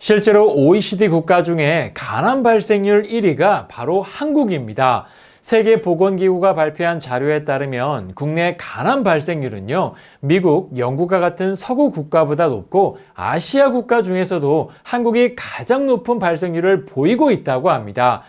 실제로 OECD 국가 중에 간암 발생률 1위가 바로 한국입니다. 세계보건기구가 발표한 자료에 따르면 국내 간암 발생률은요, 미국, 영국과 같은 서구 국가보다 높고 아시아 국가 중에서도 한국이 가장 높은 발생률을 보이고 있다고 합니다.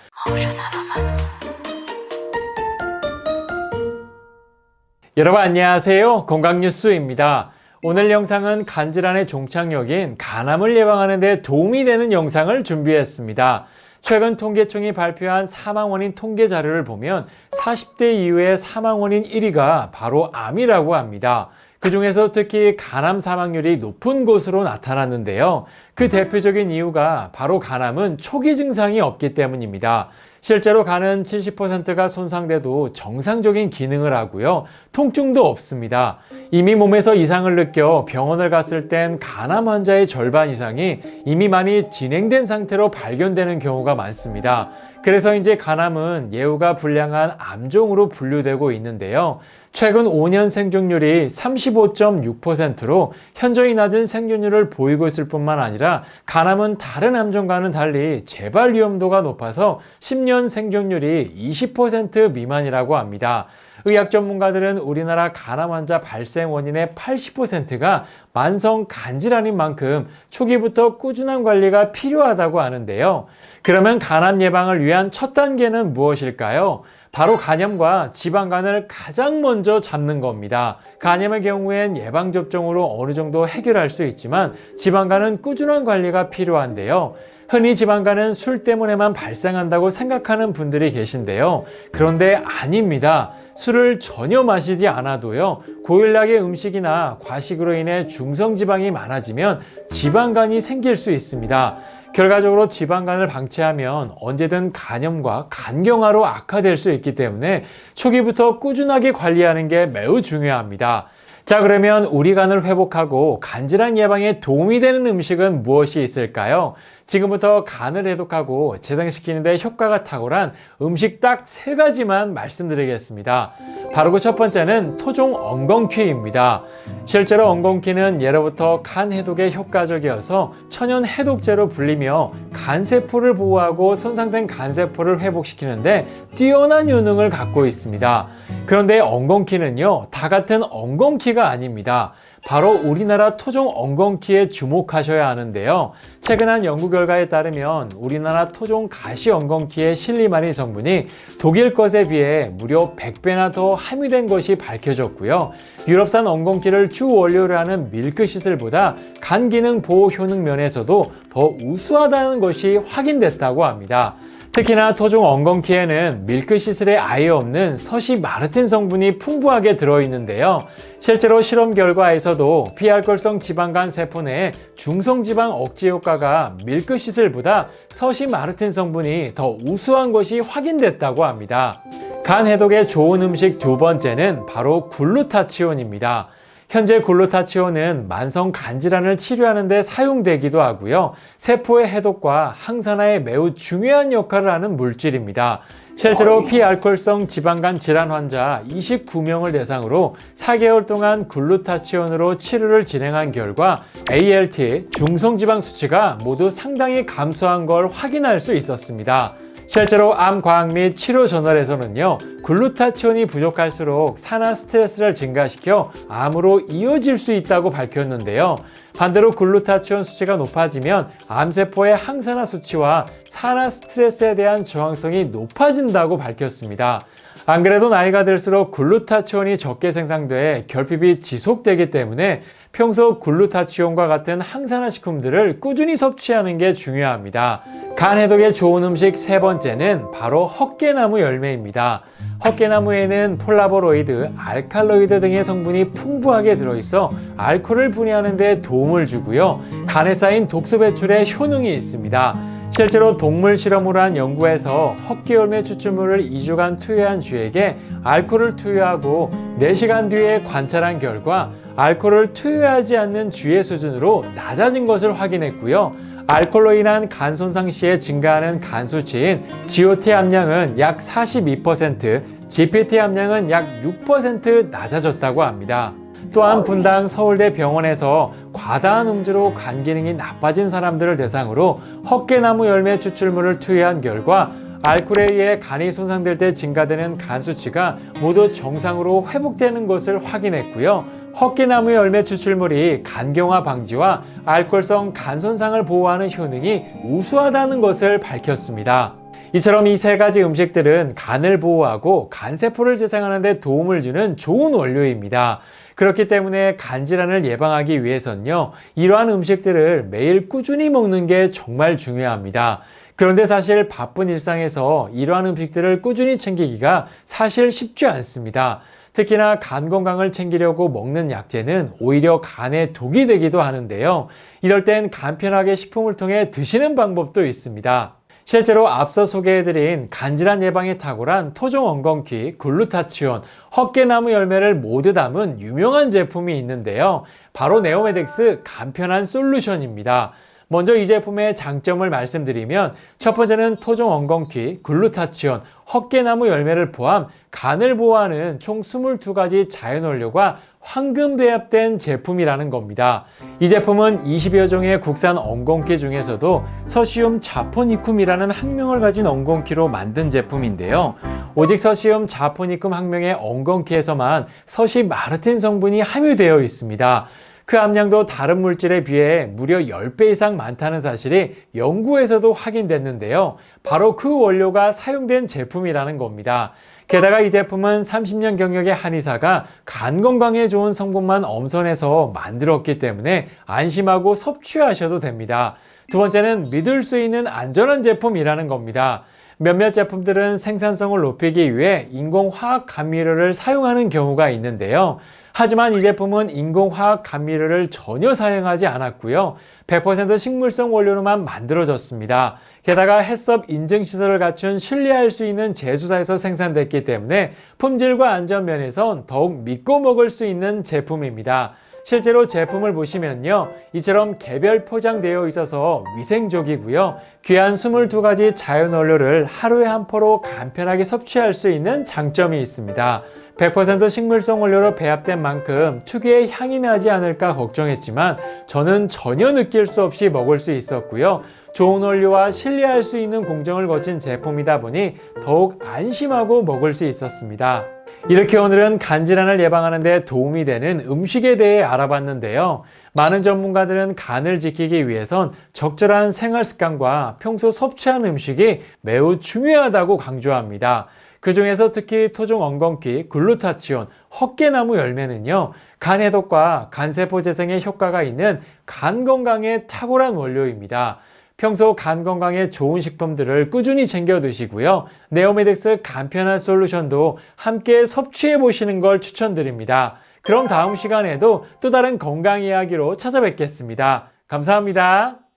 여러분 안녕하세요. 건강뉴스입니다. 오늘 영상은 간질환의 종착역인 간암을 예방하는 데 도움이 되는 영상을 준비했습니다. 최근 통계청이 발표한 사망원인 통계 자료를 보면 40대 이후의 사망원인 1위가 바로 암이라고 합니다. 그 중에서 특히 간암 사망률이 높은 곳으로 나타났는데요. 그 대표적인 이유가 바로 간암은 초기 증상이 없기 때문입니다. 실제로 간은 70%가 손상돼도 정상적인 기능을 하고요. 통증도 없습니다. 이미 몸에서 이상을 느껴 병원을 갔을 땐 간암 환자의 절반 이상이 이미 많이 진행된 상태로 발견되는 경우가 많습니다. 그래서 이제 간암은 예후가 불량한 암종으로 분류되고 있는데요. 최근 5년 생존율이 35.6%로 현저히 낮은 생존율을 보이고 있을 뿐만 아니라 간암은 다른 암종과는 달리 재발 위험도가 높아서 10년 생존율이 20% 미만이라고 합니다. 의학 전문가들은 우리나라 간암 환자 발생 원인의 80%가 만성 간질환인 만큼 초기부터 꾸준한 관리가 필요하다고 하는데요. 그러면 간암 예방을 위한 첫 단계는 무엇일까요? 바로 간염과 지방간을 가장 먼저 잡는 겁니다. 간염의 경우엔 예방접종으로 어느 정도 해결할 수 있지만 지방간은 꾸준한 관리가 필요한데요. 흔히 지방간은 술 때문에만 발생한다고 생각하는 분들이 계신데요. 그런데 아닙니다. 술을 전혀 마시지 않아도요, 고혈압의 음식이나 과식으로 인해 중성지방이 많아지면 지방간이 생길 수 있습니다. 결과적으로 지방간을 방치하면 언제든 간염과 간경화로 악화될 수 있기 때문에 초기부터 꾸준하게 관리하는 게 매우 중요합니다. 자, 그러면 우리 간을 회복하고 간질환 예방에 도움이 되는 음식은 무엇이 있을까요? 지금부터 간을 해독하고 재생시키는 데 효과가 탁월한 음식 딱 3가지만 말씀드리겠습니다. 바로 그 첫 번째는 토종 엉겅퀴입니다. 실제로 엉겅퀴는 예로부터 간 해독에 효과적이어서 천연 해독제로 불리며 간세포를 보호하고 손상된 간세포를 회복시키는데 뛰어난 효능을 갖고 있습니다. 그런데 엉겅퀴는요, 다 같은 엉겅퀴가 아닙니다. 바로 우리나라 토종 엉겅퀴에 주목하셔야 하는데요. 최근 한 연구 결과에 따르면 우리나라 토종 가시 엉겅퀴의 실리마린 성분이 독일 것에 비해 무려 100배나 더 함유된 것이 밝혀졌고요. 유럽산 엉겅퀴를 주 원료로 하는 밀크시슬보다 간 기능 보호 효능 면에서도 더 우수하다는 것이 확인됐다고 합니다. 특히나 토종 엉겅퀴에는 밀크시슬에 아예 없는 서시마르틴 성분이 풍부하게 들어있는데요. 실제로 실험 결과에서도 비알코올성 지방간 세포 내에 중성지방 억제 효과가 밀크시슬보다 서시마르틴 성분이 더 우수한 것이 확인됐다고 합니다. 간 해독에 좋은 음식 두 번째는 바로 글루타치온입니다. 현재 글루타치온은 만성 간질환을 치료하는 데 사용되기도 하고요. 세포의 해독과 항산화에 매우 중요한 역할을 하는 물질입니다. 실제로 피알코올성 지방간 질환 환자 29명을 대상으로 4개월 동안 글루타치온으로 치료를 진행한 결과 ALT, 중성지방 수치가 모두 상당히 감소한 걸 확인할 수 있었습니다. 실제로 암과학 및 치료 저널에서는요, 글루타치온이 부족할수록 산화 스트레스를 증가시켜 암으로 이어질 수 있다고 밝혔는데요. 반대로 글루타치온 수치가 높아지면 암세포의 항산화 수치와 산화 스트레스에 대한 저항성이 높아진다고 밝혔습니다. 안 그래도 나이가 들수록 글루타치온이 적게 생산돼 결핍이 지속되기 때문에 평소 글루타치온과 같은 항산화 식품들을 꾸준히 섭취하는 게 중요합니다. 간 해독에 좋은 음식 세 번째는 바로 헛개나무 열매입니다. 헛개나무에는 폴라보로이드, 알칼로이드 등의 성분이 풍부하게 들어있어 알코올을 분해하는 데 도움을 주고요. 간에 쌓인 독소 배출에 효능이 있습니다. 실제로 동물 실험을 한 연구에서 헛개열매 추출물을 2주간 투여한 쥐에게 알코올을 투여하고 4시간 뒤에 관찰한 결과 알코올을 투여하지 않는 쥐의 수준으로 낮아진 것을 확인했고요. 알코올로 인한 간 손상 시에 증가하는 간 수치인 GOT 함량은 약 42%, GPT 함량은 약 6% 낮아졌다고 합니다. 또한 분당 서울대 병원에서 과다한 음주로 간 기능이 나빠진 사람들을 대상으로 헛개나무 열매 추출물을 투여한 결과 알코올에 의해 간이 손상될 때 증가되는 간 수치가 모두 정상으로 회복되는 것을 확인했고요. 헛개나무 열매 추출물이 간경화 방지와 알코올성 간 손상을 보호하는 효능이 우수하다는 것을 밝혔습니다. 이처럼 이 세 가지 음식들은 간을 보호하고 간세포를 재생하는 데 도움을 주는 좋은 원료입니다. 그렇기 때문에 간질환을 예방하기 위해서는요, 이러한 음식들을 매일 꾸준히 먹는 게 정말 중요합니다. 그런데 사실 바쁜 일상에서 이러한 음식들을 꾸준히 챙기기가 사실 쉽지 않습니다. 특히나 간 건강을 챙기려고 먹는 약재는 오히려 간에 독이 되기도 하는데요. 이럴 땐 간편하게 식품을 통해 드시는 방법도 있습니다. 실제로 앞서 소개해드린 간질환 예방에 탁월한 토종 엉겅퀴, 글루타치온, 헛개나무 열매를 모두 담은 유명한 제품이 있는데요. 바로 네오메덱스 간편한 솔루션입니다. 먼저 이 제품의 장점을 말씀드리면 첫 번째는 토종 엉겅퀴, 글루타치온, 헛개나무 열매를 포함 간을 보호하는 총 22가지 자연원료가 황금 배합된 제품이라는 겁니다. 이 제품은 20여 종의 국산 엉겅퀴 중에서도 서시움 자포니쿰이라는 학명을 가진 엉겅퀴로 만든 제품인데요. 오직 서시움 자포니쿰 학명의 엉겅퀴에서만 서시 마르틴 성분이 함유되어 있습니다. 그 함량도 다른 물질에 비해 무려 10배 이상 많다는 사실이 연구에서도 확인됐는데요. 바로 그 원료가 사용된 제품이라는 겁니다. 게다가 이 제품은 30년 경력의 한의사가 간 건강에 좋은 성분만 엄선해서 만들었기 때문에 안심하고 섭취하셔도 됩니다. 두 번째는 믿을 수 있는 안전한 제품이라는 겁니다. 몇몇 제품들은 생산성을 높이기 위해 인공화학 감미료를 사용하는 경우가 있는데요. 하지만 이 제품은 인공화학 감미료를 전혀 사용하지 않았고요. 100% 식물성 원료로만 만들어졌습니다. 게다가 해썹 인증시설을 갖춘 신뢰할 수 있는 제조사에서 생산됐기 때문에 품질과 안전 면에선 더욱 믿고 먹을 수 있는 제품입니다. 실제로 제품을 보시면요, 이처럼 개별 포장되어 있어서 위생적이고요. 귀한 22가지 자연원료를 하루에 한 포로 간편하게 섭취할 수 있는 장점이 있습니다. 100% 식물성 원료로 배합된 만큼 특유의 향이 나지 않을까 걱정했지만 저는 전혀 느낄 수 없이 먹을 수 있었고요. 좋은 원료와 신뢰할 수 있는 공정을 거친 제품이다 보니 더욱 안심하고 먹을 수 있었습니다. 이렇게 오늘은 간질환을 예방하는 데 도움이 되는 음식에 대해 알아봤는데요. 많은 전문가들은 간을 지키기 위해선 적절한 생활 습관과 평소 섭취하는 음식이 매우 중요하다고 강조합니다. 그 중에서 특히 토종 엉겅퀴, 글루타치온, 헛개나무 열매는요, 간 해독과 간세포 재생에 효과가 있는 간 건강에 탁월한 원료입니다. 평소 간 건강에 좋은 식품들을 꾸준히 챙겨 드시고요. 네오메덱스 간편한 솔루션도 함께 섭취해 보시는 걸 추천드립니다. 그럼 다음 시간에도 또 다른 건강 이야기로 찾아뵙겠습니다. 감사합니다.